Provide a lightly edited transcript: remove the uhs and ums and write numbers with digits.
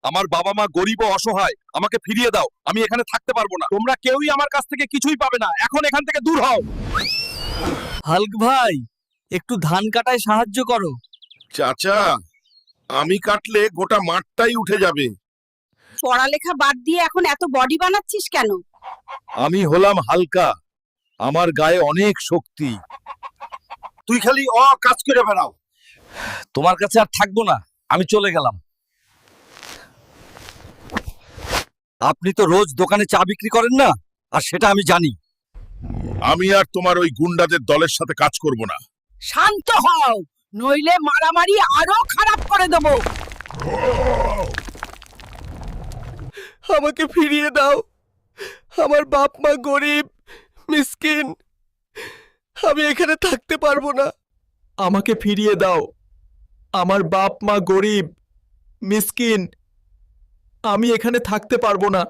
আমার বাবা মা গরিব ও অসহায়, আমাকে ফিরিয়ে দাও। আমি এখানে থাকতে পারবো না। তোমরা কেউই আমার কাছ থেকে কিছুই পাবে না। এখন এখান থেকে দূর হও। হাল্ক ভাই, একটু ধান কাটায় সাহায্য করো। চাচা, আমি কাটলে গোটা মাঠটাই উঠে যাবে। পড়ালেখা বাদ দিয়ে এখন এত বডি বানাচ্ছিস কেন? আমি হলাম হালকা, আমার গায়ে অনেক শক্তি। তুই খালি কাজ করে বেড়াও। তোমার কাছে আর থাকবো না, আমি চলে গেলাম। আপনি তো রোজ দোকানে চা বিক্রি করেন না, আর সেটা আমি জানি। আমি আর তোমার ওই গুন্ডাদের দলের সাথে কাজ করব না। শান্ত হও, নইলে মারামারি আরো খারাপ করে দেবো। আমাকে ফিরিয়ে দাও। আমার বাপ মা গরিব, মিসকিন। আমি এখানে থাকতে পারবো না। আমাকে ফিরিয়ে দাও। আমার বাপ মা গরিব, মিসকিন। আমি এখানে থাকতে পারবো না।